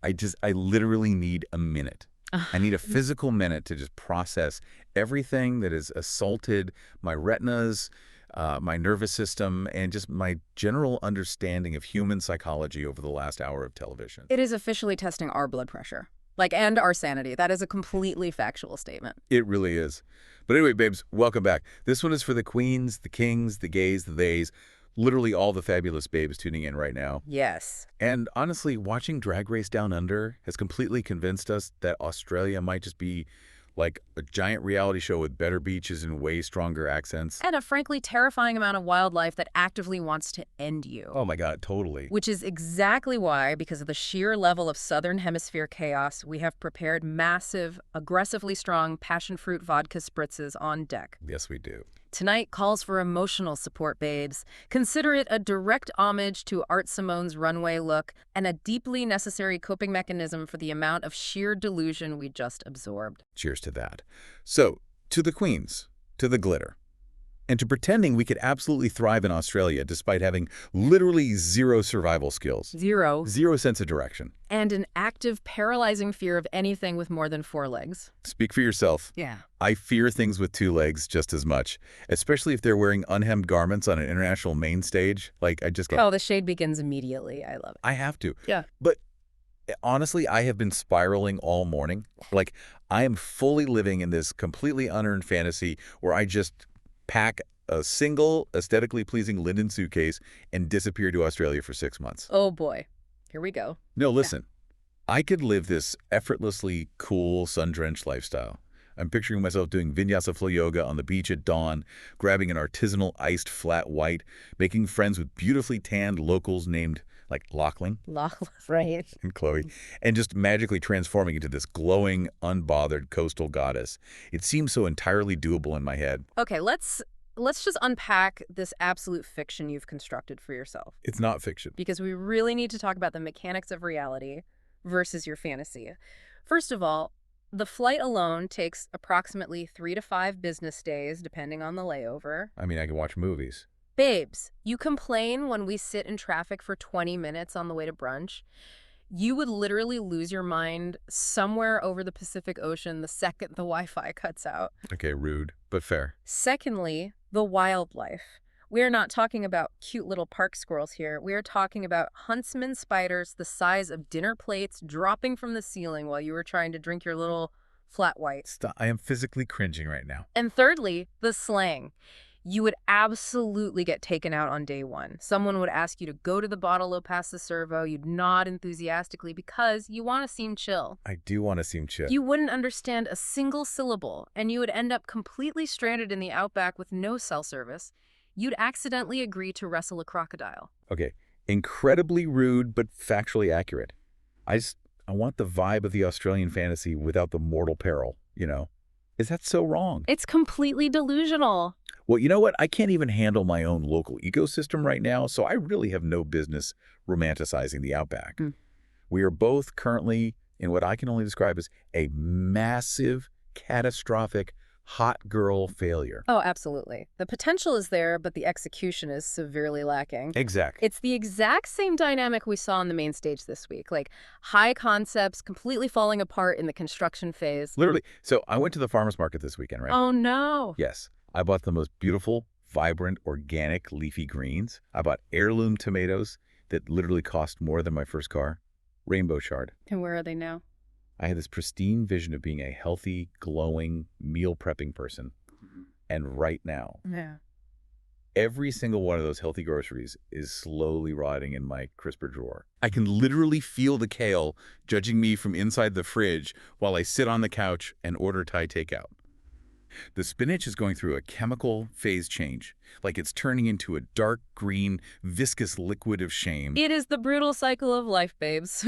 I literally need a minute. I need a physical minute to just process everything that has assaulted my retinas, my nervous system, and just my general understanding of human psychology over the last hour of television. It is officially testing our blood pressure. And our sanity. That is a completely factual statement. It really is. But anyway, babes, welcome back. This one is for the queens, the kings, the gays, the theys, literally all the fabulous babes tuning in right now. Yes. And honestly, watching Drag Race Down Under has completely convinced us that Australia might just be like a giant reality show with better beaches and way stronger accents. And a frankly terrifying amount of wildlife that actively wants to end you. Oh my God, totally. Which is exactly why, because of the sheer level of Southern Hemisphere chaos, we have prepared massive, aggressively strong passion fruit vodka spritzes on deck. Yes, we do. Tonight calls for emotional support, babes. Consider it a direct homage to Art Simone's runway look and a deeply necessary coping mechanism for the amount of sheer delusion we just absorbed. Cheers to that. So, to the queens, to the glitter, and to pretending we could absolutely thrive in Australia despite having literally zero survival skills. Zero sense of direction. And an active, paralyzing fear of anything with more than 4 legs. Speak for yourself. Yeah. I fear things with 2 legs just as much, especially if they're wearing unhemmed garments on an international main stage. I just go, oh, the shade begins immediately. I love it. I have to. Yeah. But honestly, I have been spiraling all morning. I am fully living in this completely unearned fantasy where I just pack a single aesthetically pleasing linen suitcase and disappear to Australia for 6 months. Oh boy. Here we go. No, listen. I could live this effortlessly cool, sun-drenched lifestyle. I'm picturing myself doing vinyasa flow yoga on the beach at dawn, grabbing an artisanal iced flat white, making friends with beautifully tanned locals named Lachlan. Lachlan, right. And Chloe, and just magically transforming into this glowing, unbothered coastal goddess. It seems so entirely doable in my head. Okay, let's just unpack this absolute fiction you've constructed for yourself. It's not fiction. Because we really need to talk about the mechanics of reality versus your fantasy. First of all, the flight alone takes approximately 3 to 5 business days, depending on the layover. I mean, I can watch movies. Babes, you complain when we sit in traffic for 20 minutes on the way to brunch. You would literally lose your mind somewhere over the Pacific Ocean the second the Wi-Fi cuts out. Okay, rude, but fair. Secondly, the wildlife. We are not talking about cute little park squirrels here. We are talking about huntsman spiders the size of dinner plates dropping from the ceiling while you were trying to drink your little flat white. Stop. I am physically cringing right now. And thirdly, the slang. You would absolutely get taken out on day 1. Someone would ask you to go to the bottle pass the servo. You'd nod enthusiastically because you want to seem chill. I do want to seem chill. You wouldn't understand a single syllable, and you would end up completely stranded in the outback with no cell service. You'd accidentally agree to wrestle a crocodile. Okay, incredibly rude but factually accurate. I want the vibe of the Australian fantasy without the mortal peril, you know? Is that so wrong? It's completely delusional. Well, you know what? I can't even handle my own local ecosystem right now, so I really have no business romanticizing the outback. We are both currently in what I can only describe as a massive, catastrophic, hot girl failure. Oh, absolutely. The potential is there, but the execution is severely lacking. Exactly. It's the exact same dynamic we saw on the main stage this week. High concepts completely falling apart in the construction phase. Literally. So I went to the farmer's market this weekend, right? Oh, no. Yes. I bought the most beautiful, vibrant, organic leafy greens. I bought heirloom tomatoes that literally cost more than my first car. Rainbow chard. And where are they now? I had this pristine vision of being a healthy, glowing, meal prepping person. And right now, every single one of those healthy groceries is slowly rotting in my crisper drawer. I can literally feel the kale judging me from inside the fridge while I sit on the couch and order Thai takeout. The spinach is going through a chemical phase change, like it's turning into a dark green, viscous liquid of shame. It is the brutal cycle of life, babes.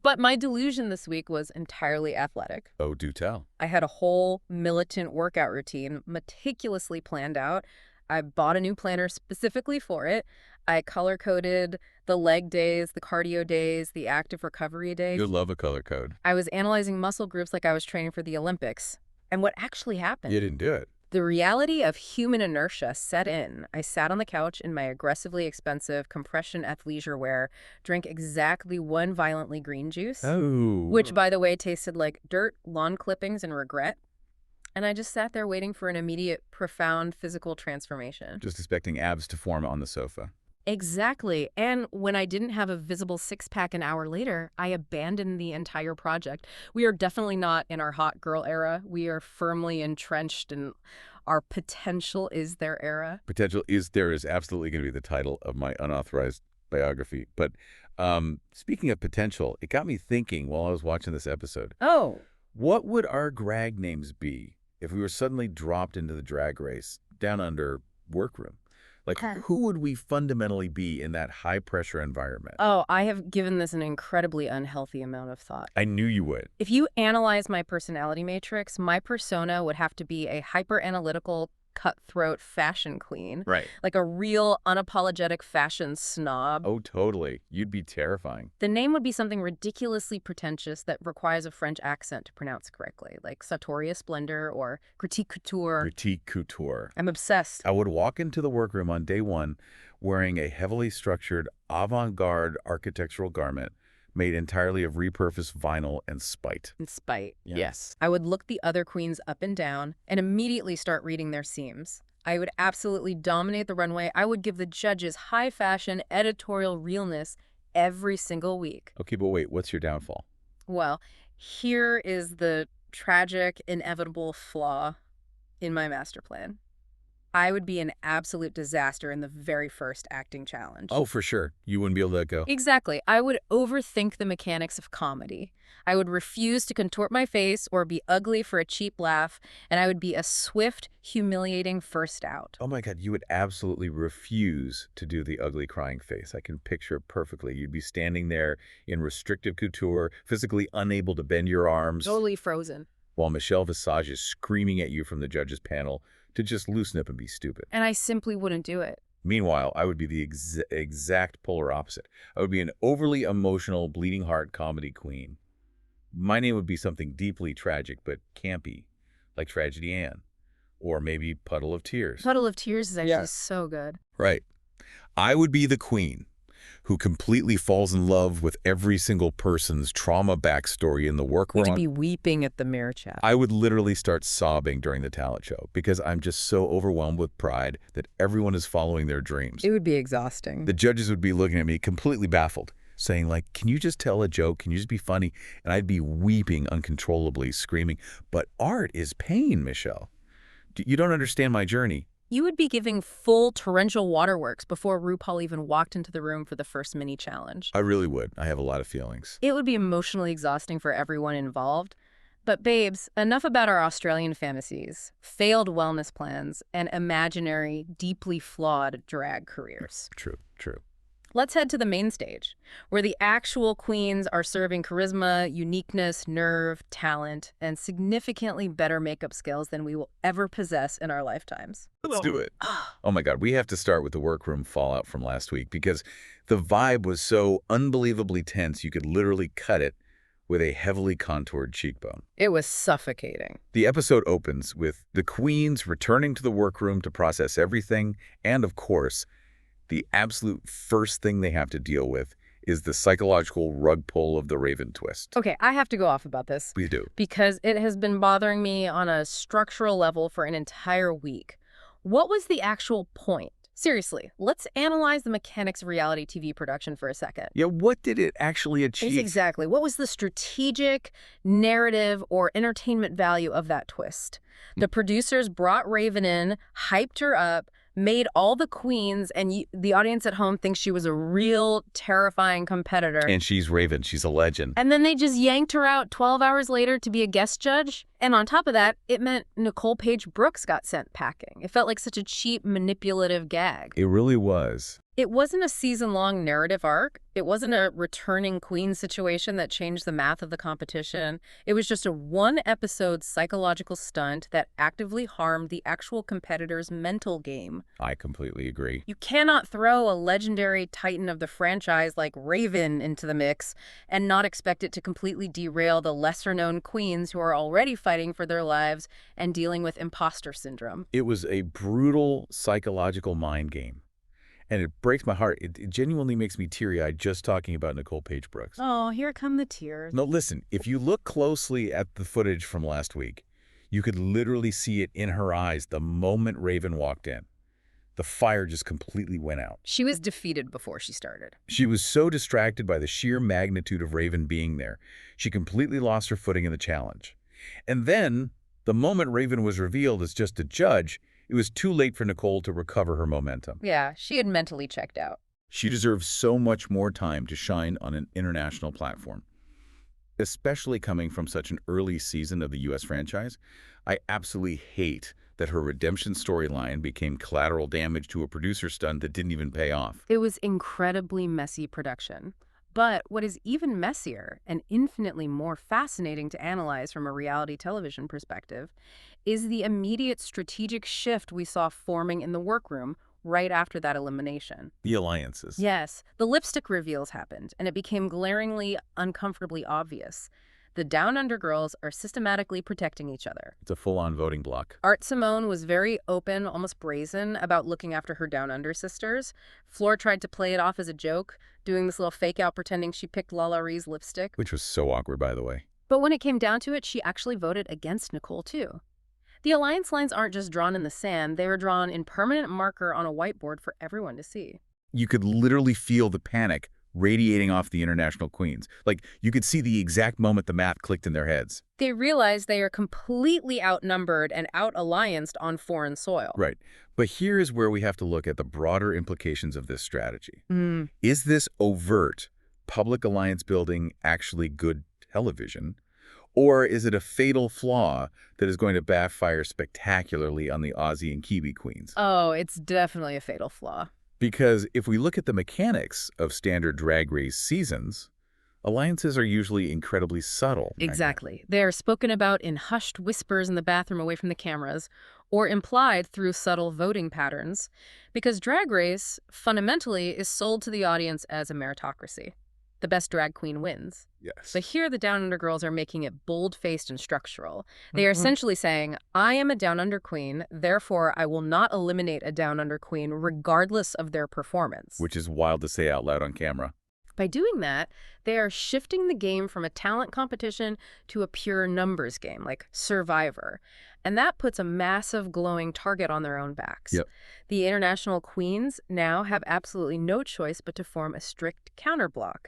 But my delusion this week was entirely athletic. Oh, do tell. I had a whole militant workout routine meticulously planned out. I bought a new planner specifically for it. I color-coded the leg days, the cardio days, the active recovery days. You love a color code. I was analyzing muscle groups like I was training for the Olympics. And what actually happened? You didn't do it. The reality of human inertia set in. I sat on the couch in my aggressively expensive compression athleisure wear, drank exactly one violently green juice, which, by the way, tasted like dirt, lawn clippings, and regret. And I just sat there waiting for an immediate, profound physical transformation. Just expecting abs to form on the sofa. Exactly. And when I didn't have a visible six-pack an hour later, I abandoned the entire project. We are definitely not in our hot girl era. We are firmly entrenched in our potential is there era. Potential is there is absolutely going to be the title of my unauthorized biography. But speaking of potential, it got me thinking while I was watching this episode. Oh. What would our drag names be if we were suddenly dropped into the drag race down under workroom? Like, who would we fundamentally be in that high-pressure environment? Oh, I have given this an incredibly unhealthy amount of thought. I knew you would. If you analyze my personality matrix, my persona would have to be a hyper-analytical, cutthroat fashion queen. Right. Like a real unapologetic fashion snob. Oh, totally. You'd be terrifying. The name would be something ridiculously pretentious that requires a French accent to pronounce correctly, like Sartoria Splendor or Critique Couture. Critique Couture. I'm obsessed. I would walk into the workroom on day one wearing a heavily structured avant-garde architectural garment made entirely of repurposed vinyl and spite. And spite. Yes. I would look the other queens up and down and immediately start reading their seams. I would absolutely dominate the runway. I would give the judges high fashion editorial realness every single week. Okay, but wait, what's your downfall? Well, here is the tragic, inevitable flaw in my master plan. I would be an absolute disaster in the very first acting challenge. Oh, for sure. You wouldn't be able to let go. Exactly. I would overthink the mechanics of comedy. I would refuse to contort my face or be ugly for a cheap laugh, and I would be a swift, humiliating first out. Oh my God, you would absolutely refuse to do the ugly crying face. I can picture it perfectly. You'd be standing there in restrictive couture, physically unable to bend your arms. Totally frozen. While Michelle Visage is screaming at you from the judges' panel to just loosen up and be stupid. And I simply wouldn't do it. Meanwhile, I would be the exact polar opposite. I would be an overly emotional, bleeding heart comedy queen. My name would be something deeply tragic but campy, like Tragedy Ann, or maybe Puddle of Tears. Puddle of Tears is actually so good. Right. I would be the queen who completely falls in love with every single person's trauma backstory in the workroom. You'd be weeping at the mirror chat. I would literally start sobbing during the talent show because I'm just so overwhelmed with pride that everyone is following their dreams. It would be exhausting. The judges would be looking at me completely baffled, saying like, can you just tell a joke? Can you just be funny? And I'd be weeping uncontrollably, screaming, but art is pain, Michelle. You don't understand my journey. You would be giving full torrential waterworks before RuPaul even walked into the room for the first mini challenge. I really would. I have a lot of feelings. It would be emotionally exhausting for everyone involved. But babes, enough about our Australian fantasies, failed wellness plans, and imaginary, deeply flawed drag careers. True, true. Let's head to the main stage, where the actual queens are serving charisma, uniqueness, nerve, talent, and significantly better makeup skills than we will ever possess in our lifetimes. Let's do it. Oh my God, we have to start with the workroom fallout from last week because the vibe was so unbelievably tense you could literally cut it with a heavily contoured cheekbone. It was suffocating. The episode opens with the queens returning to the workroom to process everything, and of course, the absolute first thing they have to deal with is the psychological rug pull of the Raven twist. Okay, I have to go off about this. We do. Because it has been bothering me on a structural level for an entire week. What was the actual point? Seriously, let's analyze the mechanics of reality TV production for a second. Yeah, what did it actually achieve? Exactly. What was the strategic, narrative, or entertainment value of that twist? The producers brought Raven in, hyped her up, made all the queens and the audience at home think she was a real terrifying competitor. And she's Raven. She's a legend. And then they just yanked her out 12 hours later to be a guest judge. And on top of that, it meant Nicole Paige Brooks got sent packing. It felt like such a cheap, manipulative gag. It really was. It wasn't a season-long narrative arc. It wasn't a returning queen situation that changed the math of the competition. It was just a one-episode psychological stunt that actively harmed the actual competitor's mental game. I completely agree. You cannot throw a legendary titan of the franchise like Raven into the mix and not expect it to completely derail the lesser-known queens who are already fighting for their lives and dealing with imposter syndrome. It was a brutal psychological mind game. And it breaks my heart. It genuinely makes me teary-eyed just talking about Nicole Paige Brooks. Oh, here come the tears. No, listen, if you look closely at the footage from last week, you could literally see it in her eyes the moment Raven walked in. The fire just completely went out. She was defeated before she started. She was so distracted by the sheer magnitude of Raven being there, she completely lost her footing in the challenge. And then, the moment Raven was revealed as just a judge, it was too late for Nicole to recover her momentum. Yeah, she had mentally checked out. She deserves so much more time to shine on an international platform. Especially coming from such an early season of the U.S. franchise, I absolutely hate that her redemption storyline became collateral damage to a producer stunt that didn't even pay off. It was incredibly messy production. But what is even messier and infinitely more fascinating to analyze from a reality television perspective is the immediate strategic shift we saw forming in the workroom right after that elimination. The alliances. Yes, the lipstick reveals happened, and it became glaringly, uncomfortably obvious. The Down Under girls are systematically protecting each other. It's a full-on voting block. Art Simone was very open, almost brazen, about looking after her Down Under sisters. Flor tried to play it off as a joke, doing this little fake out pretending she picked Lala Ree's lipstick. Which was so awkward, by the way. But when it came down to it, she actually voted against Nicole, too. The alliance lines aren't just drawn in the sand, they are drawn in permanent marker on a whiteboard for everyone to see. You could literally feel the panic radiating off the international queens. Like, you could see the exact moment the math clicked in their heads. They realize they are completely outnumbered and out-allianced on foreign soil. Right. But here is where we have to look at the broader implications of this strategy. Is this overt public alliance building actually good television? Or is it a fatal flaw that is going to backfire spectacularly on the Aussie and Kiwi queens? Oh, it's definitely a fatal flaw. Because if we look at the mechanics of standard Drag Race seasons, alliances are usually incredibly subtle. Exactly. They are spoken about in hushed whispers in the bathroom away from the cameras, or implied through subtle voting patterns, because Drag Race, fundamentally, is sold to the audience as a meritocracy. The best drag queen wins. Yes. But here the Down Under girls are making it bold-faced and structural. They are essentially saying, I am a Down Under queen, therefore I will not eliminate a Down Under queen regardless of their performance. Which is wild to say out loud on camera. By doing that, they are shifting the game from a talent competition to a pure numbers game, like Survivor. And that puts a massive glowing target on their own backs. Yep. The international queens now have absolutely no choice but to form a strict counterblock.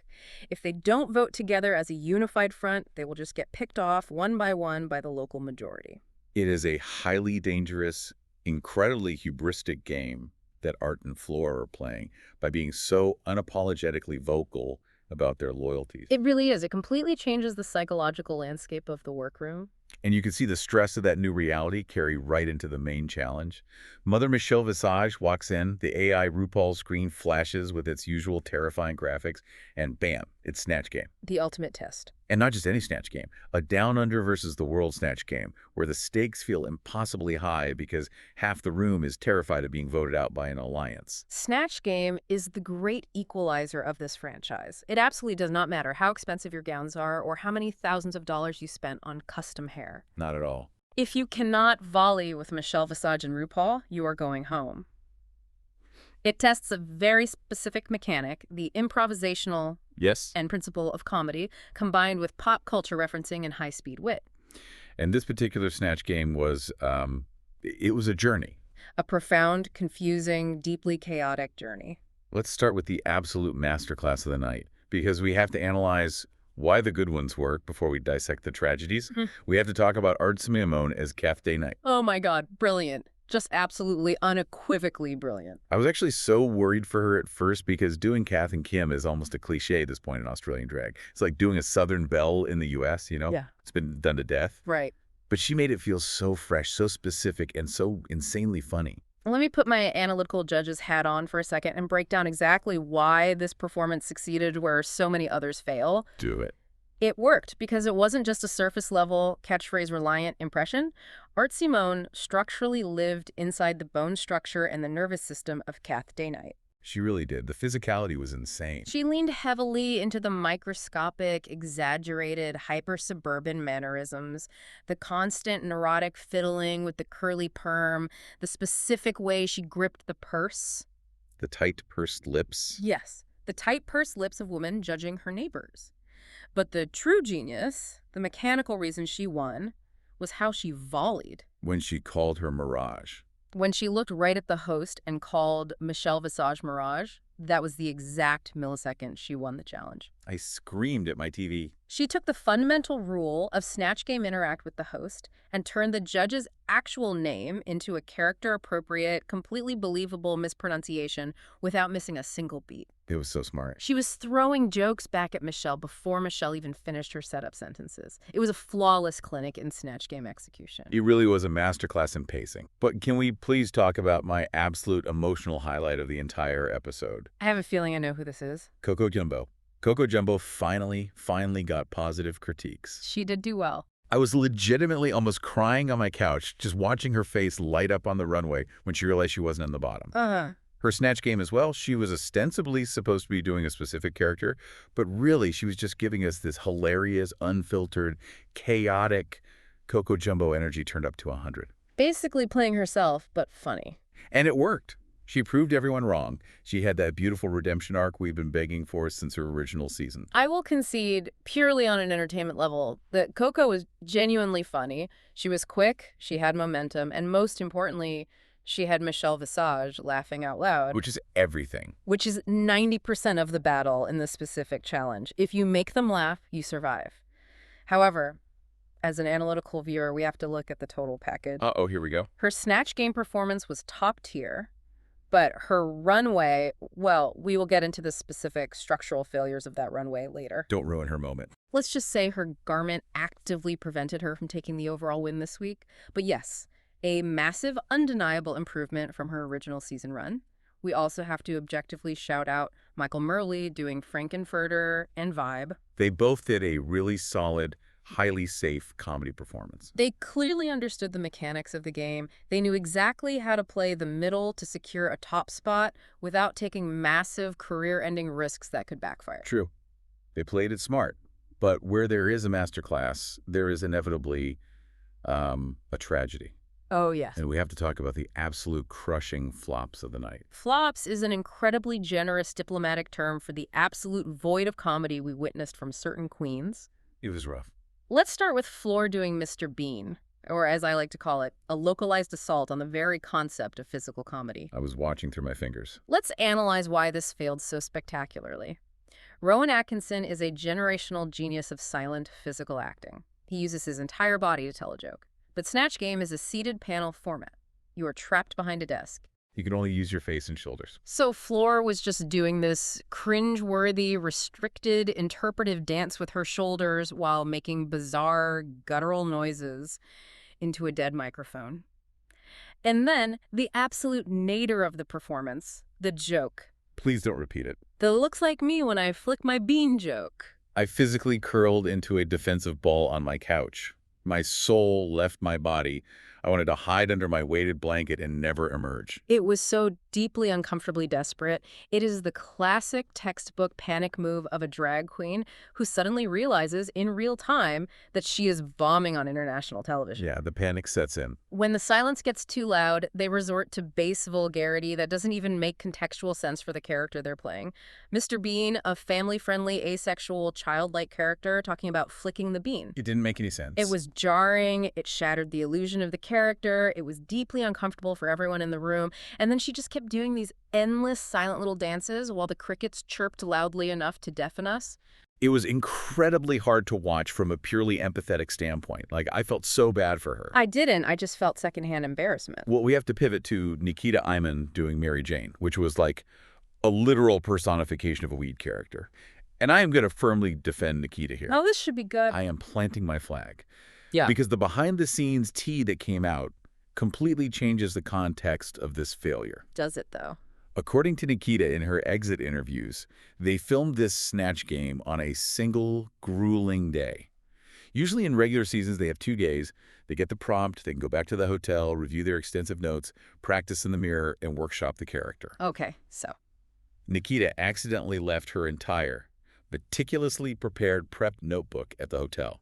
If they don't vote together as a unified front, they will just get picked off one by the local majority. It is a highly dangerous, incredibly hubristic game that Art and Flor are playing by being so unapologetically vocal about their loyalties. It really is. It completely changes the psychological landscape of the workroom. And you can see the stress of that new reality carry right into the main challenge. Mother Michelle Visage walks in, the AI RuPaul screen flashes with its usual terrifying graphics, and bam, it's Snatch Game. The ultimate test. And not just any Snatch Game, a Down Under versus the World Snatch Game, where the stakes feel impossibly high because half the room is terrified of being voted out by an alliance. Snatch Game is the great equalizer of this franchise. It absolutely does not matter how expensive your gowns are or how many thousands of dollars you spent on custom hair. Not at all. If you cannot volley with Michelle Visage and RuPaul, you are going home. It tests a very specific mechanic, the improvisational and principle of comedy, combined with pop culture referencing and high-speed wit. And this particular Snatch Game was, it was a journey. A profound, confusing, deeply chaotic journey. Let's start with the absolute masterclass of the night, because we have to analyze why the good ones work before we dissect the tragedies. We have to talk about Art Simone as Kath Day-Knight. Oh my God, brilliant. Just absolutely unequivocally brilliant. I was actually so worried for her at first because doing Kath and Kim is almost a cliche at this point in Australian drag. It's like doing a Southern Belle in the U.S., you know? Yeah. It's been done to death. Right. But she made it feel so fresh, so specific, and so insanely funny. Let me put my analytical judge's hat on for a second and break down exactly why this performance succeeded where so many others fail. Do it. It worked because it wasn't just a surface-level, catchphrase-reliant impression. Art Simone structurally lived inside the bone structure and the nervous system of Kath Day-Knight. She really did. The physicality was insane. She leaned heavily into the microscopic, exaggerated, hyper-suburban mannerisms, the constant neurotic fiddling with the curly perm, the specific way she gripped the purse. The tight pursed lips. Yes, the tight pursed lips of women judging her neighbors. But the true genius, the mechanical reason she won, was how she volleyed. When she called her Mirage. When she looked right at the host and called Michelle Visage Mirage, that was the exact millisecond she won the challenge. I screamed at my TV. She took the fundamental rule of Snatch Game interact with the host and turned the judge's actual name into a character-appropriate, completely believable mispronunciation without missing a single beat. It was so smart. She was throwing jokes back at Michelle before Michelle even finished her setup sentences. It was a flawless clinic in Snatch Game execution. It really was a masterclass in pacing. But can we please talk about my absolute emotional highlight of the entire episode? I have a feeling I know who this is. Coco Jumbo. Coco Jumbo finally got positive critiques. She did do well. I was legitimately almost crying on my couch just watching her face light up on the runway when she realized she wasn't in the bottom. Her Snatch Game as well, she was ostensibly supposed to be doing a specific character, but really she was just giving us this hilarious, unfiltered, chaotic Coco Jumbo energy turned up to 100. Basically playing herself, but funny. And it worked. She proved everyone wrong. She had that beautiful redemption arc we've been begging for since her original season. I will concede, purely on an entertainment level, that Coco was genuinely funny. She was quick, she had momentum, and most importantly, she had Michelle Visage laughing out loud. Which is everything. Which is 90% of the battle in this specific challenge. If you make them laugh, you survive. However, as an analytical viewer, we have to look at the total package. Uh-oh, here we go. Her Snatch Game performance was top tier. But her runway, well, we will get into the specific structural failures of that runway later. Don't ruin her moment. Let's just say her garment actively prevented her from taking the overall win this week. But yes, a massive, undeniable improvement from her original season run. We also have to objectively shout out Michael Murley doing Frankenfurter and Vybe. They both did a really solid, highly safe comedy performance. They clearly understood the mechanics of the game. They knew exactly how to play the middle to secure a top spot without taking massive career-ending risks that could backfire. True. They played it smart. But where there is a masterclass, there is inevitably a tragedy. Oh, yes. And we have to talk about the absolute crushing flops of the night. Flops is an incredibly generous diplomatic term for the absolute void of comedy we witnessed from certain queens. It was rough. Let's start with Flor doing Mr. Bean, or as I like to call it, a localized assault on the very concept of physical comedy. I was watching through my fingers. Let's analyze why this failed so spectacularly. Rowan Atkinson is a generational genius of silent physical acting. He uses his entire body to tell a joke. But Snatch Game is a seated panel format. You are trapped behind a desk. You can only use your face and shoulders. So Flor was just doing this cringe-worthy, restricted, interpretive dance with her shoulders while making bizarre, guttural noises into a dead microphone. And then the absolute nadir of the performance, the joke. Please don't repeat it. The looks like me when I flick my bean joke. I physically curled into a defensive ball on my couch. My soul left my body. I wanted to hide under my weighted blanket and never emerge. It was so deeply uncomfortably desperate. It is the classic textbook panic move of a drag queen who suddenly realizes in real time that she is bombing on international television. Yeah, the panic sets in. When the silence gets too loud, they resort to base vulgarity that doesn't even make contextual sense for the character they're playing. Mr. Bean, a family-friendly, asexual, childlike character, talking about flicking the bean. It didn't make any sense. It was jarring. It shattered the illusion of the character. It was deeply uncomfortable for everyone in the room. And then she just kept doing these endless silent little dances while the crickets chirped loudly enough to deafen us. It was incredibly hard to watch from a purely empathetic standpoint. Like, I felt so bad for her. I didn't. I just felt secondhand embarrassment. Well, we have to pivot to Nikita Iman doing Mary Jane, which was like a literal personification of a weed character. And I am going to firmly defend Nikita here. Oh, this should be good. I am planting my flag. Yeah. Because the behind-the-scenes tea that came out completely changes the context of this failure. Does it, though? According to Nikita in her exit interviews, they filmed this Snatch Game on a single, grueling day. Usually in regular seasons, they have 2 days. They get the prompt, they can go back to the hotel, review their extensive notes, practice in the mirror, and workshop the character. Okay, so. Nikita accidentally left her entire, meticulously prepared prep notebook at the hotel.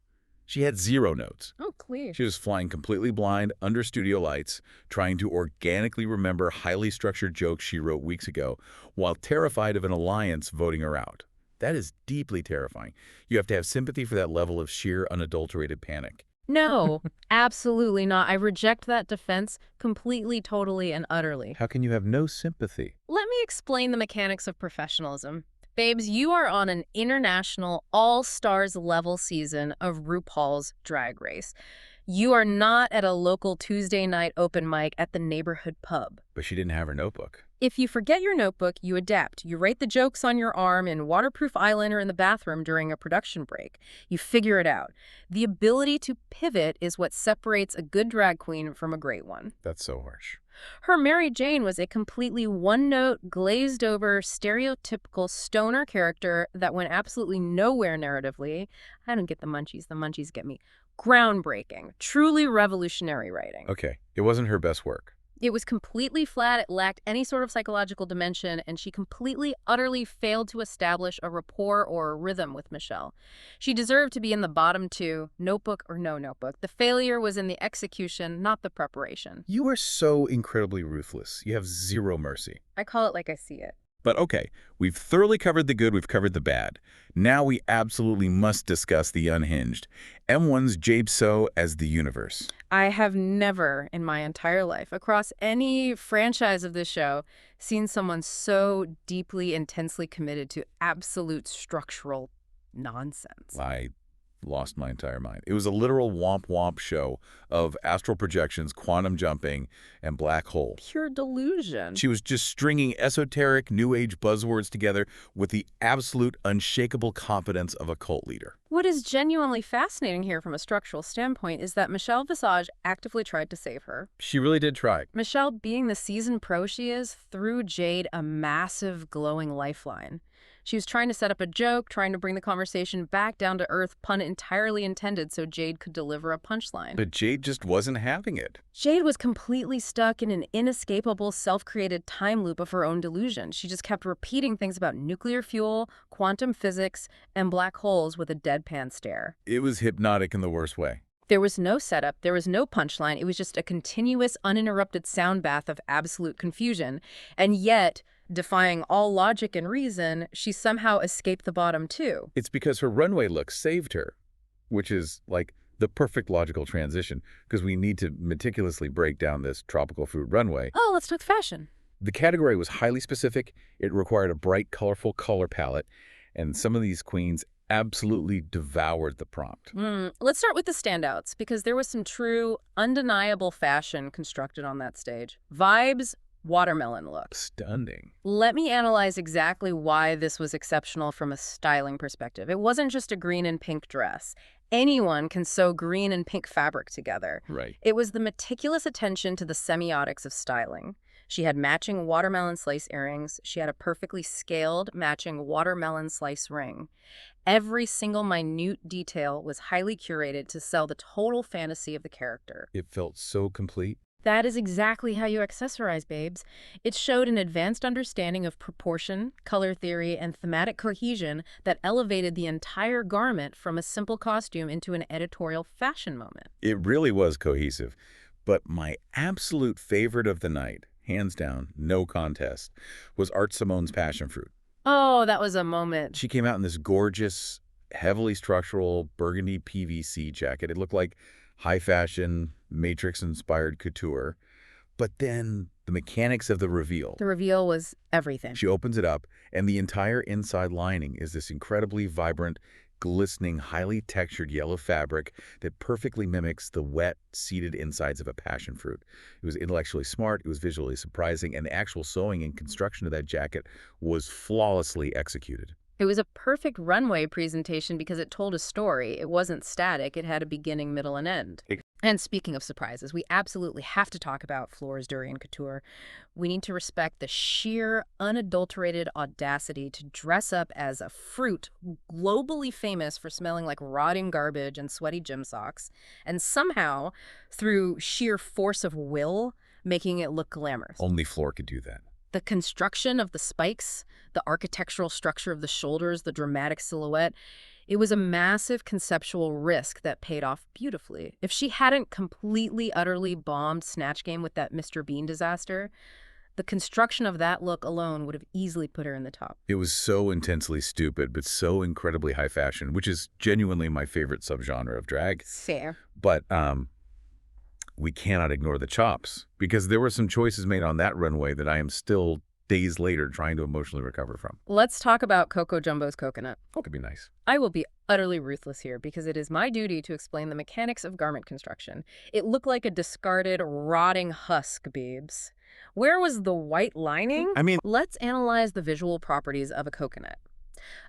She had 0 notes. Oh, clear. She was flying completely blind under studio lights, trying to organically remember highly structured jokes she wrote weeks ago, while terrified of an alliance voting her out. That is deeply terrifying. You have to have sympathy for that level of sheer, unadulterated panic. No, absolutely not. I reject that defense completely, totally, and utterly. How can you have no sympathy? Let me explain the mechanics of professionalism. Babes, you are on an international all-stars level season of RuPaul's Drag Race. You are not at a local Tuesday night open mic at the neighborhood pub. But she didn't have her notebook. If you forget your notebook, you adapt. You write the jokes on your arm in waterproof eyeliner in the bathroom during a production break. You figure it out. The ability to pivot is what separates a good drag queen from a great one. That's so harsh. Her Mary Jane was a completely one-note, glazed-over, stereotypical stoner character that went absolutely nowhere narratively. I don't get the munchies get me. Groundbreaking, truly revolutionary writing. Okay, it wasn't her best work. It was completely flat, it lacked any sort of psychological dimension, and she completely, utterly failed to establish a rapport or a rhythm with Michelle. She deserved to be in the bottom 2, notebook or no notebook. The failure was in the execution, not the preparation. You are so incredibly ruthless. You have 0 mercy. I call it like I see it. But okay, we've thoroughly covered the good, we've covered the bad. Now we absolutely must discuss the unhinged. M1ss Jade So as the universe. I have never in my entire life, across any franchise of this show, seen someone so deeply, intensely committed to absolute structural nonsense. I lost my entire mind. It was a literal womp-womp show of astral projections, quantum jumping, and black hole. Pure delusion. She was just stringing esoteric, new age buzzwords together with the absolute unshakable confidence of a cult leader. What is genuinely fascinating here from a structural standpoint is that Michelle Visage actively tried to save her. She really did try. Michelle, being the seasoned pro she is, threw Jade a massive, glowing lifeline. She was trying to set up a joke, trying to bring the conversation back down to earth, pun entirely intended, so Jade could deliver a punchline. But Jade just wasn't having it. Jade was completely stuck in an inescapable, self-created time loop of her own delusion. She just kept repeating things about nuclear fuel, quantum physics, and black holes with a deadpan stare. It was hypnotic in the worst way. There was no setup, there was no punchline, it was just a continuous, uninterrupted sound bath of absolute confusion. And yet, defying all logic and reason, she somehow escaped the bottom too. It's because her runway look saved her, which is like the perfect logical transition, because we need to meticulously break down this tropical fruit runway. Oh, let's talk fashion. The category was highly specific. It required a bright, colorful color palette, and some of these queens absolutely devoured the prompt. Let's start with the standouts, because there was some true, undeniable fashion constructed on that stage. Vibes, watermelon look. Stunning. Let me analyze exactly why this was exceptional from a styling perspective. It wasn't just a green and pink dress. Anyone can sew green and pink fabric together. Right. It was the meticulous attention to the semiotics of styling. She had matching watermelon slice earrings. She had a perfectly scaled, matching watermelon slice ring. Every single minute detail was highly curated to sell the total fantasy of the character. It felt so complete. That is exactly how you accessorize, babes. It showed an advanced understanding of proportion, color theory, and thematic cohesion that elevated the entire garment from a simple costume into an editorial fashion moment. It really was cohesive. But my absolute favorite of the night, hands down, no contest, was Art Simone's passion fruit. Oh, that was a moment. She came out in this gorgeous, heavily structural burgundy PVC jacket. It looked like high fashion, Matrix-inspired couture. But then the mechanics of the reveal. The reveal was everything. She opens it up, and the entire inside lining is this incredibly vibrant, glistening, highly textured yellow fabric that perfectly mimics the wet, seeded insides of a passion fruit. It was intellectually smart, it was visually surprising, and the actual sewing and construction of that jacket was flawlessly executed. It was a perfect runway presentation because it told a story. It wasn't static. It had a beginning, middle, and end. And speaking of surprises, we absolutely have to talk about Flor's durian couture. We need to respect the sheer, unadulterated audacity to dress up as a fruit globally famous for smelling like rotting garbage and sweaty gym socks, and somehow, through sheer force of will, making it look glamorous. Only Flor could do that. The construction of the spikes, the architectural structure of the shoulders, the dramatic silhouette, it was a massive conceptual risk that paid off beautifully. If she hadn't completely, utterly bombed Snatch Game with that Mr. Bean disaster, the construction of that look alone would have easily put her in the top. It was so intensely stupid, but so incredibly high fashion, which is genuinely my favorite subgenre of drag. Fair. But we cannot ignore the chops, because there were some choices made on that runway that I am still days later trying to emotionally recover from. Let's talk about Coco Jumbo's coconut. Oh, could be nice. I will be utterly ruthless here because it is my duty to explain the mechanics of garment construction. It looked like a discarded, rotting husk, babes. Where was the white lining? Let's analyze the visual properties of a coconut.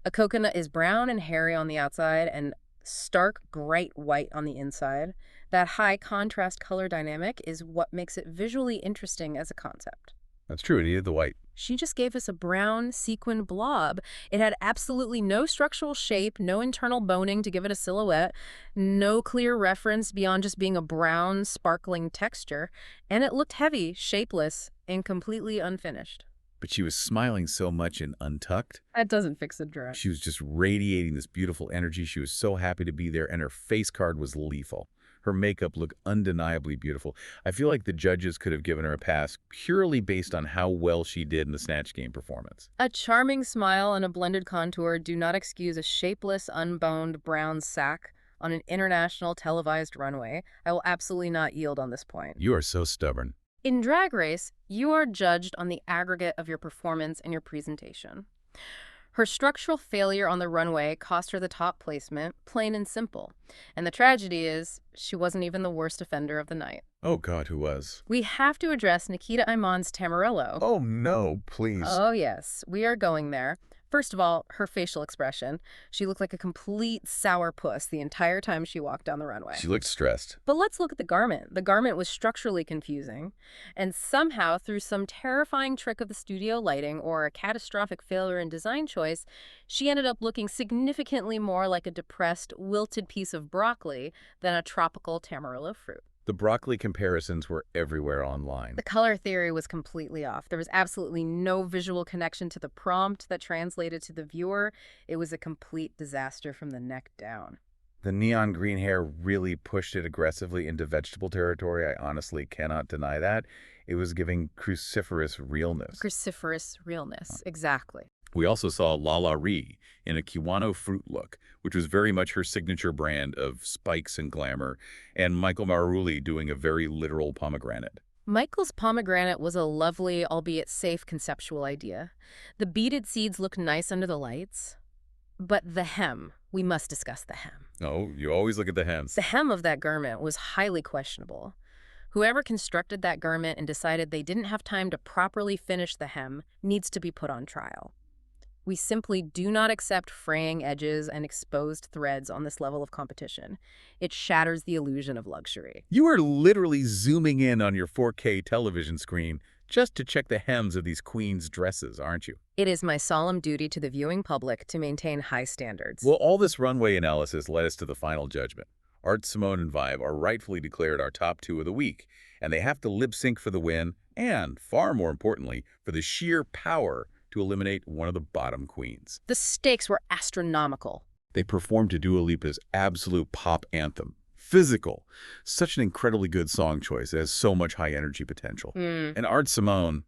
A coconut is brown and hairy on the outside and stark, bright white on the inside. That high contrast color dynamic is what makes it visually interesting as a concept. That's true. It needed the white. She just gave us a brown sequin blob. It had absolutely no structural shape, no internal boning to give it a silhouette, no clear reference beyond just being a brown, sparkling texture, and it looked heavy, shapeless, and completely unfinished. But she was smiling so much and untucked. That doesn't fix a dress. She was just radiating this beautiful energy. She was so happy to be there, and her face card was lethal. Her makeup looked undeniably beautiful. I feel like the judges could have given her a pass purely based on how well she did in the Snatch Game performance. A charming smile and a blended contour do not excuse a shapeless, unboned brown sack on an international televised runway. I will absolutely not yield on this point. You are so stubborn. In Drag Race, you are judged on the aggregate of your performance and your presentation. Her structural failure on the runway cost her the top placement, plain and simple. And the tragedy is, she wasn't even the worst offender of the night. Oh, God, who was? We have to address Nikita Iman's Tamarillo. Oh, no, please. Oh, yes, we are going there. First of all, her facial expression. She looked like a complete sourpuss the entire time she walked down the runway. She looked stressed. But let's look at the garment. The garment was structurally confusing. And somehow, through some terrifying trick of the studio lighting or a catastrophic failure in design choice, she ended up looking significantly more like a depressed, wilted piece of broccoli than a tropical Tamarillo fruit. The broccoli comparisons were everywhere online. The color theory was completely off. There was absolutely no visual connection to the prompt that translated to the viewer. It was a complete disaster from the neck down. The neon green hair really pushed it aggressively into vegetable territory. I honestly cannot deny that. It was giving cruciferous realness. Cruciferous realness, exactly. We also saw Lala Ree in a Kiwano fruit look, which was very much her signature brand of spikes and glamour, and Michael Maruli doing a very literal pomegranate. Michael's pomegranate was a lovely, albeit safe, conceptual idea. The beaded seeds looked nice under the lights. But the hem, we must discuss the hem. Oh, you always look at the hems. The hem of that garment was highly questionable. Whoever constructed that garment and decided they didn't have time to properly finish the hem needs to be put on trial. We simply do not accept fraying edges and exposed threads on this level of competition. It shatters the illusion of luxury. You are literally zooming in on your 4K television screen just to check the hems of these queens' dresses, aren't you? It is my solemn duty to the viewing public to maintain high standards. Well, all this runway analysis led us to the final judgment. Art Simone and Vybe are rightfully declared our top two of the week, and they have to lip sync for the win, and, far more importantly, for the sheer power to eliminate one of the bottom queens. The stakes were astronomical. They performed to Dua Lipa's absolute pop anthem, Physical. Such an incredibly good song choice. It has so much high energy potential. And Art Simone,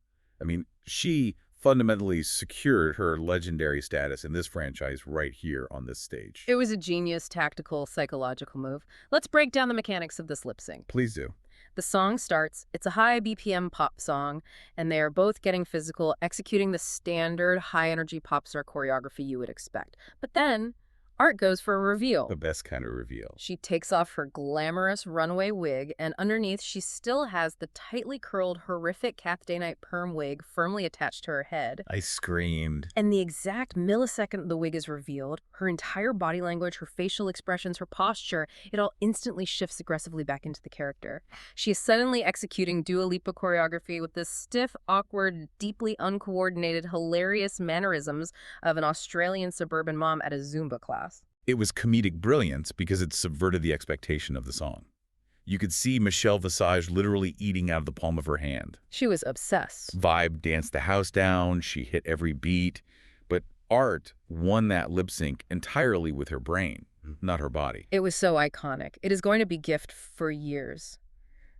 she fundamentally secured her legendary status in this franchise right here on this stage. It was a genius, tactical, psychological move. Let's break down the mechanics of this lip sync. Please do. The song starts. It's a high BPM pop song, and they are both getting physical, executing the standard high-energy pop star choreography you would expect. But then, Art goes for a reveal. The best kind of reveal. She takes off her glamorous runway wig, and underneath she still has the tightly curled, horrific Kath Day-Knight perm wig firmly attached to her head. I screamed. And the exact millisecond the wig is revealed, her entire body language, her facial expressions, her posture, it all instantly shifts aggressively back into the character. She is suddenly executing Dua Lipa choreography with the stiff, awkward, deeply uncoordinated, hilarious mannerisms of an Australian suburban mom at a Zumba class. It was comedic brilliance because it subverted the expectation of the song. You could see Michelle Visage literally eating out of the palm of her hand. She was obsessed. Vybe danced the house down, she hit every beat, but Art won that lip sync entirely with her brain, not her body. It was so iconic. It is going to be gift for years.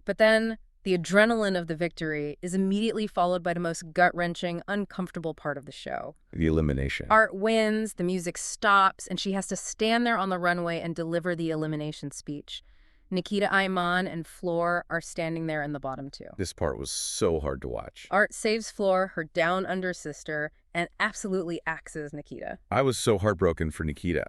But then the adrenaline of the victory is immediately followed by the most gut-wrenching, uncomfortable part of the show. The elimination. Art wins, the music stops, and she has to stand there on the runway and deliver the elimination speech. Nikita Iman and Flor are standing there in the bottom two. This part was so hard to watch. Art saves Flor, her down-under sister, and absolutely axes Nikita. I was so heartbroken for Nikita.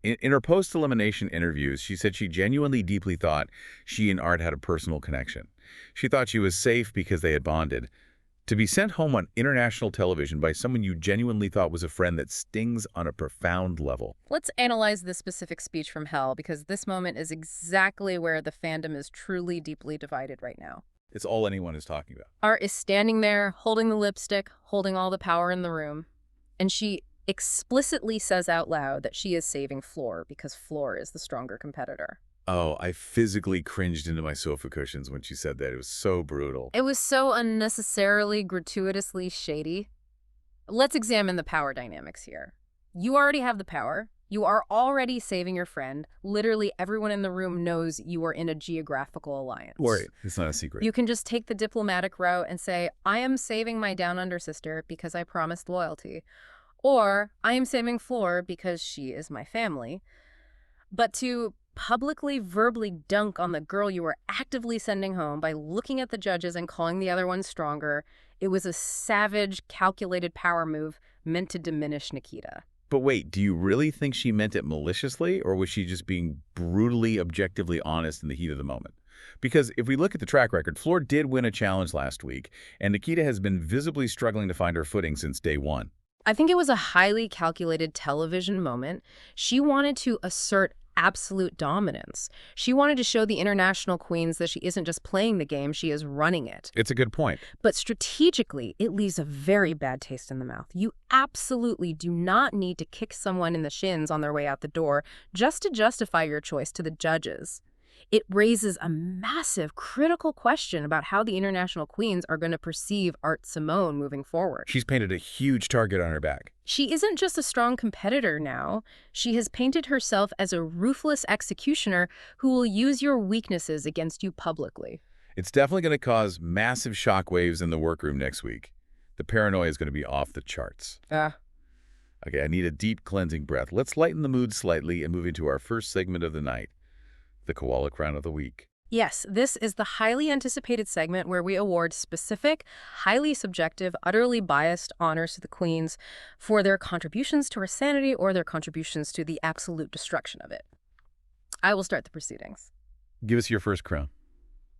In her post-elimination interviews, she said she genuinely deeply thought she and Art had a personal connection. She thought she was safe because they had bonded. To be sent home on international television by someone you genuinely thought was a friend, that stings on a profound level. Let's analyze this specific speech from hell, because this moment is exactly where the fandom is truly deeply divided right now. It's all anyone is talking about. Art is standing there, holding the lipstick, holding all the power in the room, and she explicitly says out loud that she is saving Flor because Flor is the stronger competitor. Oh, I physically cringed into my sofa cushions when she said that. It was so brutal. It was so unnecessarily, gratuitously shady. Let's examine the power dynamics here. You already have the power. You are already saving your friend. Literally everyone in the room knows you are in a geographical alliance. Worry, it's not a secret. You can just take the diplomatic route and say, I am saving my down-under sister because I promised loyalty. Or, I am saving Flor because she is my family. But to publicly, verbally dunk on the girl you were actively sending home by looking at the judges and calling the other one stronger, it was a savage, calculated power move meant to diminish Nikita. But wait, do you really think she meant it maliciously, or was she just being brutally, objectively honest in the heat of the moment? Because if we look at the track record, Flor did win a challenge last week, and Nikita has been visibly struggling to find her footing since day one. I think it was a highly calculated television moment. She wanted to assert absolute dominance. She wanted to show the international queens that she isn't just playing the game, she is running it. It's a good point. But strategically, it leaves a very bad taste in the mouth. You absolutely do not need to kick someone in the shins on their way out the door just to justify your choice to the judges. It raises a massive, critical question about how the international queens are going to perceive Art Simone moving forward. She's painted a huge target on her back. She isn't just a strong competitor now. She has painted herself as a ruthless executioner who will use your weaknesses against you publicly. It's definitely going to cause massive shockwaves in the workroom next week. The paranoia is going to be off the charts. Okay, I need a deep cleansing breath. Let's lighten the mood slightly and move into our first segment of the night. The Koala Crown of the Week. Yes, this is the highly anticipated segment where we award specific, highly subjective, utterly biased honors to the queens for their contributions to our sanity or their contributions to the absolute destruction of it. I will start the proceedings. Give us your first crown.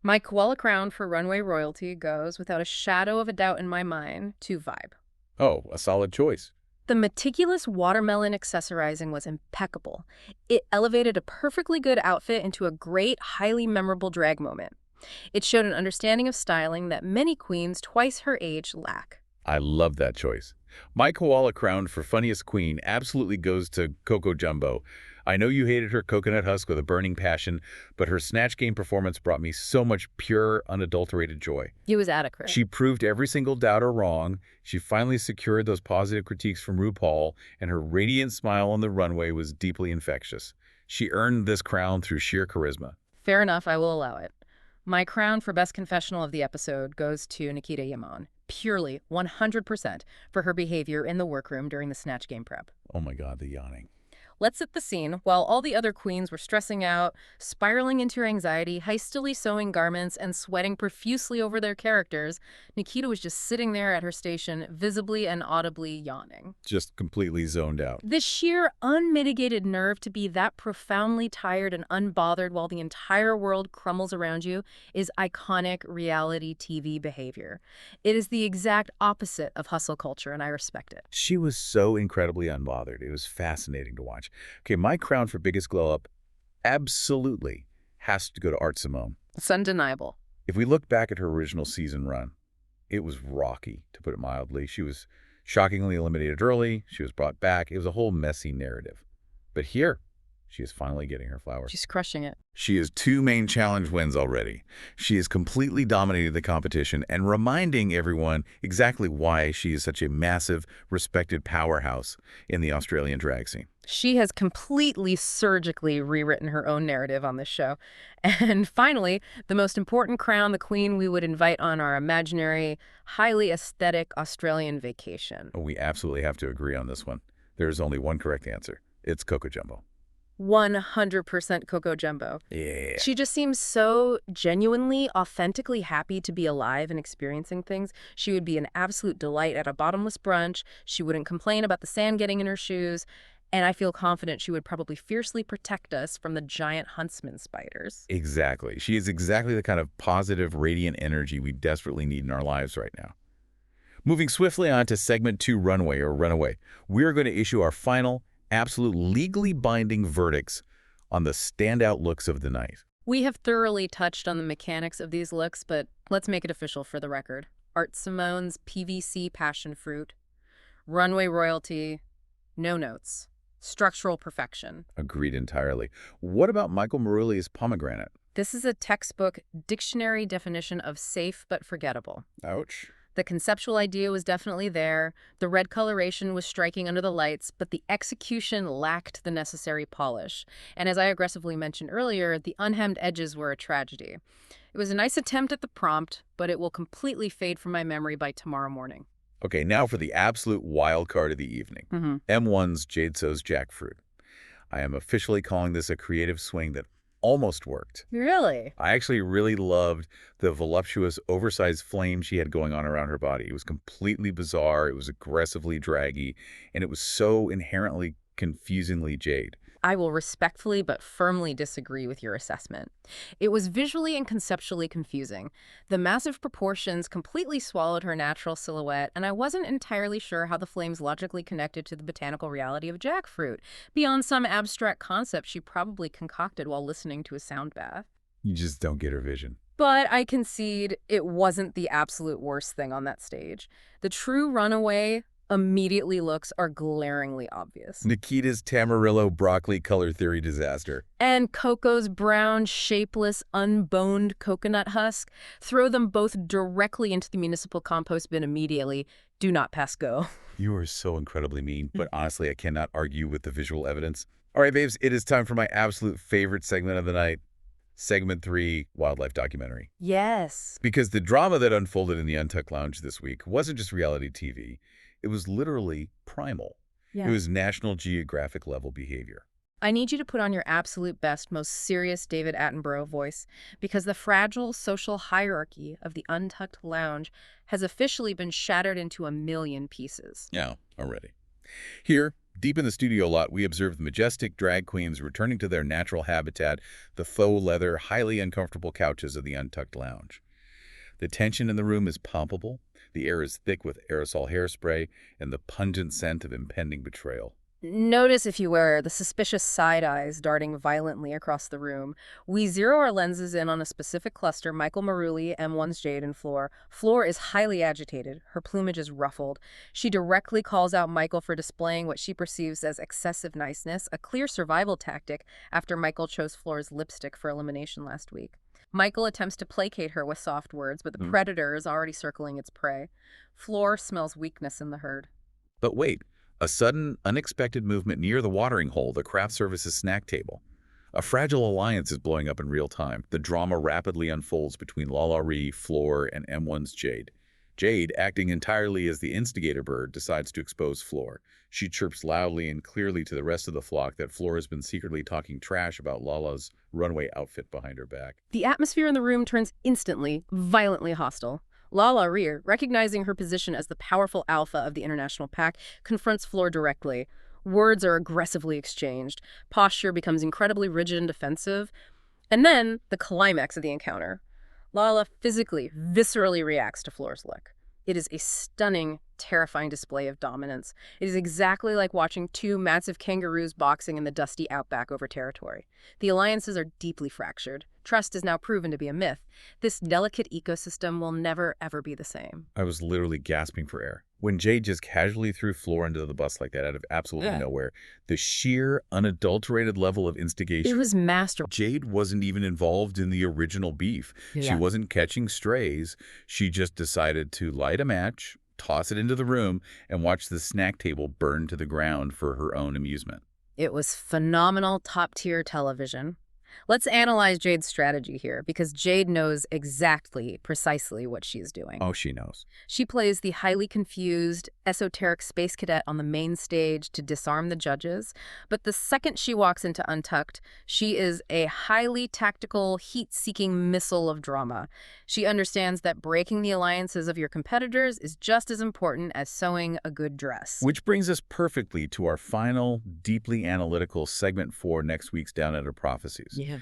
My koala crown for runway royalty goes, without a shadow of a doubt in my mind, to Vybe. Oh, a solid choice. The meticulous watermelon accessorizing was impeccable. It elevated a perfectly good outfit into a great, highly memorable drag moment. It showed an understanding of styling that many queens twice her age lack. I love that choice. My koala crown for funniest queen absolutely goes to Coco Jumbo. I know you hated her coconut husk with a burning passion, but her Snatch Game performance brought me so much pure, unadulterated joy. It was adequate. She proved every single doubter wrong. She finally secured those positive critiques from RuPaul, and her radiant smile on the runway was deeply infectious. She earned this crown through sheer charisma. Fair enough, I will allow it. My crown for best confessional of the episode goes to Nikita Iman, purely 100% for her behavior in the workroom during the Snatch Game prep. Oh my God, the yawning. Let's set the scene. While all the other queens were stressing out, spiraling into anxiety, hastily sewing garments, and sweating profusely over their characters, Nikita was just sitting there at her station, visibly and audibly yawning. Just completely zoned out. The sheer, unmitigated nerve to be that profoundly tired and unbothered while the entire world crumbles around you is iconic reality TV behavior. It is the exact opposite of hustle culture, and I respect it. She was so incredibly unbothered. It was fascinating to watch. Okay, my crown for biggest glow-up absolutely has to go to Art Simone. It's undeniable. If we look back at her original season run, it was rocky, to put it mildly. She was shockingly eliminated early. She was brought back. It was a whole messy narrative. But here, she is finally getting her flowers. She's crushing it. She has 2 main challenge wins already. She has completely dominated the competition and reminding everyone exactly why she is such a massive, respected powerhouse in the Australian drag scene. She has completely surgically rewritten her own narrative on this show. And finally, the most important crown, the queen we would invite on our imaginary, highly aesthetic Australian vacation. Oh, we absolutely have to agree on this one. There is only one correct answer. It's Coco Jumbo. 100% Coco Jumbo. Yeah. She just seems so genuinely, authentically happy to be alive and experiencing things. She would be an absolute delight at a bottomless brunch. She wouldn't complain about the sand getting in her shoes. And I feel confident she would probably fiercely protect us from the giant huntsman spiders. Exactly. She is exactly the kind of positive, radiant energy we desperately need in our lives right now. Moving swiftly on to segment 2, Runway or Runaway, we are going to issue our final, absolute legally binding verdicts on the standout looks of the night. We have thoroughly touched on the mechanics of these looks, but let's make it official for the record. Art Simone's PVC passion fruit, runway royalty, no notes, structural perfection. Agreed entirely. What about Michael Maruli's pomegranate? This is a textbook dictionary definition of safe but forgettable. Ouch. The conceptual idea was definitely there, the red coloration was striking under the lights, but the execution lacked the necessary polish. And as I aggressively mentioned earlier, the unhemmed edges were a tragedy. It was a nice attempt at the prompt, but it will completely fade from my memory by tomorrow morning. Okay, now for the absolute wild card of the evening. M1ss Jade So's Jackfruit. I am officially calling this a creative swing that almost worked. Really? I actually really loved the voluptuous, oversized flame she had going on around her body. It was completely bizarre, it was aggressively draggy, and it was so inherently, confusingly Jade. I will respectfully but firmly disagree with your assessment. It was visually and conceptually confusing. The massive proportions completely swallowed her natural silhouette, and I wasn't entirely sure how the flames logically connected to the botanical reality of jackfruit, beyond some abstract concept she probably concocted while listening to a sound bath. You just don't get her vision. But I concede it wasn't the absolute worst thing on that stage. The true runaway immediately looks are glaringly obvious. Nikita's Tamarillo broccoli color theory disaster. And Coco's brown, shapeless, unboned coconut husk. Throw them both directly into the municipal compost bin immediately. Do not pass go. You are so incredibly mean, but honestly, I cannot argue with the visual evidence. All right, babes, it is time for my absolute favorite segment of the night. Segment 3, Wildlife Documentary. Yes. Because the drama that unfolded in the Untucked Lounge this week wasn't just reality TV. It was literally primal. Yeah. It was National Geographic level behavior. I need you to put on your absolute best, most serious David Attenborough voice, because the fragile social hierarchy of the Untucked Lounge has officially been shattered into a million pieces. Yeah, already. Here, deep in the studio lot, we observe the majestic drag queens returning to their natural habitat, the faux leather, highly uncomfortable couches of the Untucked Lounge. The tension in the room is palpable. The air is thick with aerosol hairspray and the pungent scent of impending betrayal. Notice, if you will, the suspicious side eyes darting violently across the room. We zero our lenses in on a specific cluster, Michael Maruli, M1ss Jade, and Flor. Flor is highly agitated. Her plumage is ruffled. She directly calls out Michael for displaying what she perceives as excessive niceness, a clear survival tactic after Michael chose Flor's lipstick for elimination last week. Michael attempts to placate her with soft words, but the predator is already circling its prey. Flor smells weakness in the herd. But wait, a sudden, unexpected movement near the watering hole, the craft services snack table. A fragile alliance is blowing up in real time. The drama rapidly unfolds between Lala Ree, Flor, and M1ss Jade. Jade, acting entirely as the instigator bird, decides to expose Flor. She chirps loudly and clearly to the rest of the flock that Flor has been secretly talking trash about Lala's runway outfit behind her back. The atmosphere in the room turns instantly, violently hostile. Lala Rear, recognizing her position as the powerful alpha of the international pack, confronts Flor directly. Words are aggressively exchanged. Posture becomes incredibly rigid and defensive. And then, the climax of the encounter. Lala physically, viscerally reacts to Flor's look. It is a stunning, terrifying display of dominance. It is exactly like watching two massive kangaroos boxing in the dusty outback over territory. The alliances are deeply fractured. Trust is now proven to be a myth. This delicate ecosystem will never, ever be the same. I was literally gasping for air. When Jade just casually threw Flor into the bus like that out of absolutely nowhere, the sheer, unadulterated level of instigation... It was masterful. Jade wasn't even involved in the original beef. She wasn't catching strays. She just decided to light a match, toss it into the room, and watch the snack table burn to the ground for her own amusement. It was phenomenal, top-tier television. Let's analyze Jade's strategy here, because Jade knows precisely what she's doing. Oh, she knows. She plays the highly confused, esoteric space cadet on the main stage to disarm the judges, but the second she walks into Untucked, she is a highly tactical, heat-seeking missile of drama. She understands that breaking the alliances of your competitors is just as important as sewing a good dress. Which brings us perfectly to our final, deeply analytical segment for next week's Down Under Prophecies. Yeah.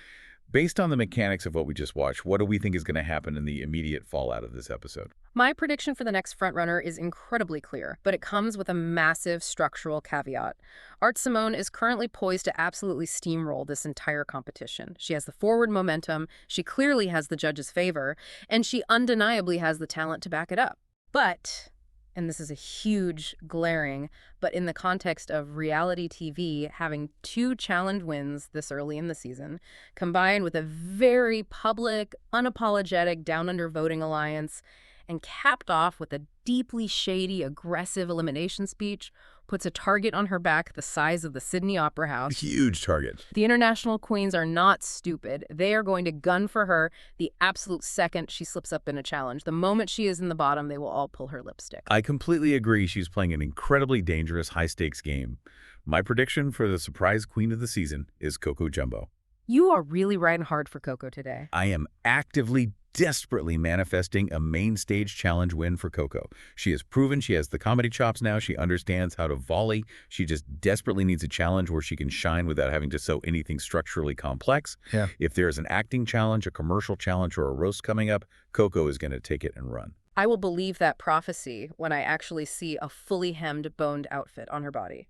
Based on the mechanics of what we just watched, what do we think is going to happen in the immediate fallout of this episode? My prediction for the next frontrunner is incredibly clear, but it comes with a massive structural caveat. Art Simone is currently poised to absolutely steamroll this entire competition. She has the forward momentum, she clearly has the judges' favor, and she undeniably has the talent to back it up. But, and this is a huge, glaring, but in the context of reality TV having 2 challenge wins this early in the season, combined with a very public, unapologetic down-under voting alliance, and capped off with a deeply shady, aggressive elimination speech, puts a target on her back the size of the Sydney Opera House. Huge target. The international queens are not stupid. They are going to gun for her the absolute second she slips up in a challenge. The moment she is in the bottom, they will all pull her lipstick. I completely agree. She's playing an incredibly dangerous, high-stakes game. My prediction for the surprise queen of the season is Coco Jumbo. You are really riding hard for Coco today. I am actively, desperately manifesting a main stage challenge win for Coco. She has proven she has the comedy chops now. She understands how to volley. She just desperately needs a challenge where she can shine without having to sew anything structurally complex. Yeah. If there's an acting challenge, a commercial challenge, or a roast coming up, Coco is going to take it and run. I will believe that prophecy when I actually see a fully hemmed, boned outfit on her body.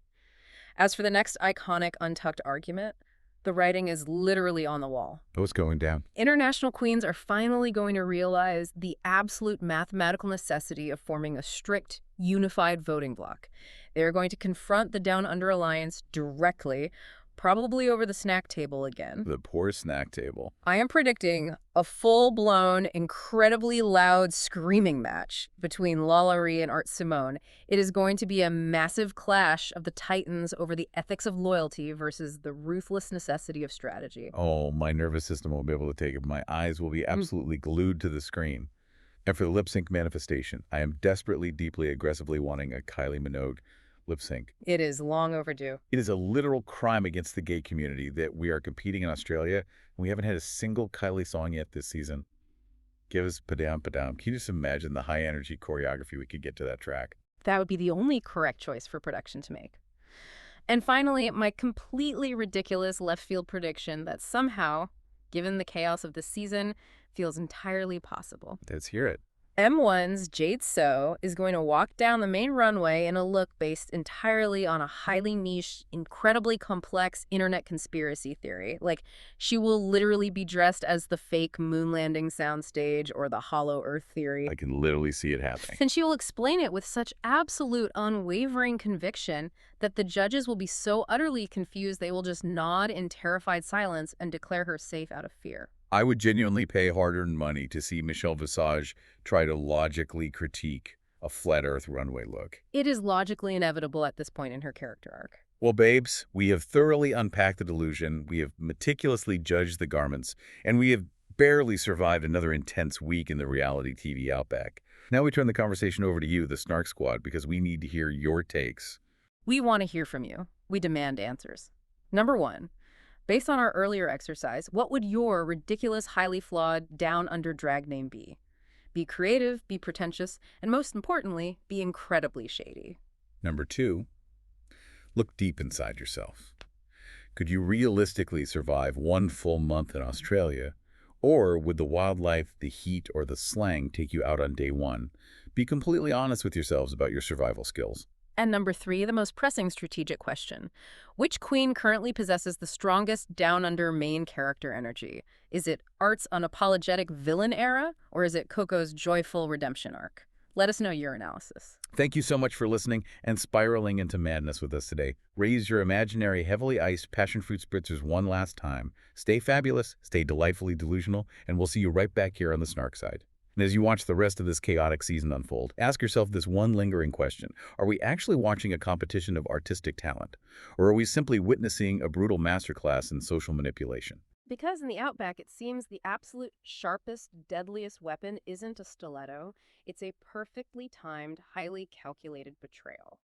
As for the next iconic Untucked argument, the writing is literally on the wall. Oh, it's going down. International queens are finally going to realize the absolute mathematical necessity of forming a strict, unified voting bloc. They are going to confront the Down Under Alliance directly, probably over the snack table again. The poor snack table. I am predicting a full-blown, incredibly loud screaming match between Lala Ree and Art Simone. It is going to be a massive clash of the titans over the ethics of loyalty versus the ruthless necessity of strategy. Oh, my nervous system won't be able to take it. My eyes will be absolutely glued to the screen. And for the lip sync manifestation, I am desperately, deeply, aggressively wanting a Kylie Minogue lip sync. It is long overdue. It is a literal crime against the gay community that we are competing in Australia, and we haven't had a single Kylie song yet this season. Give us Padam Padam. Can you just imagine the high-energy choreography we could get to that track? That would be the only correct choice for production to make. And finally, my completely ridiculous left-field prediction that somehow, given the chaos of this season, feels entirely possible. Let's hear it. M1ss Jade So is going to walk down the main runway in a look based entirely on a highly niche, incredibly complex internet conspiracy theory. Like, she will literally be dressed as the fake moon landing soundstage or the hollow earth theory. I can literally see it happening. And she will explain it with such absolute, unwavering conviction that the judges will be so utterly confused they will just nod in terrified silence and declare her safe out of fear. I would genuinely pay hard-earned money to see Michelle Visage try to logically critique a flat earth runway look. It is logically inevitable at this point in her character arc. Well, babes, we have thoroughly unpacked the delusion, we have meticulously judged the garments, and we have barely survived another intense week in the reality TV outback. Now we turn the conversation over to you, the Snark Squad, because we need to hear your takes. We want to hear from you. We demand answers. Number 1, based on our earlier exercise, what would your ridiculous, highly flawed, down-under drag name be? Be creative, be pretentious, and most importantly, be incredibly shady. Number 2, look deep inside yourself. Could you realistically survive one full month in Australia? Or would the wildlife, the heat, or the slang take you out on day 1? Be completely honest with yourselves about your survival skills. And number 3, the most pressing strategic question. Which queen currently possesses the strongest down-under main character energy? Is it Art's unapologetic villain era, or is it Coco's joyful redemption arc? Let us know your analysis. Thank you so much for listening and spiraling into madness with us today. Raise your imaginary heavily iced passion fruit spritzers one last time. Stay fabulous, stay delightfully delusional, and we'll see you right back here on the Snark side. And as you watch the rest of this chaotic season unfold, ask yourself this one lingering question. Are we actually watching a competition of artistic talent? Or are we simply witnessing a brutal masterclass in social manipulation? Because in the Outback, it seems the absolute sharpest, deadliest weapon isn't a stiletto. It's a perfectly timed, highly calculated betrayal.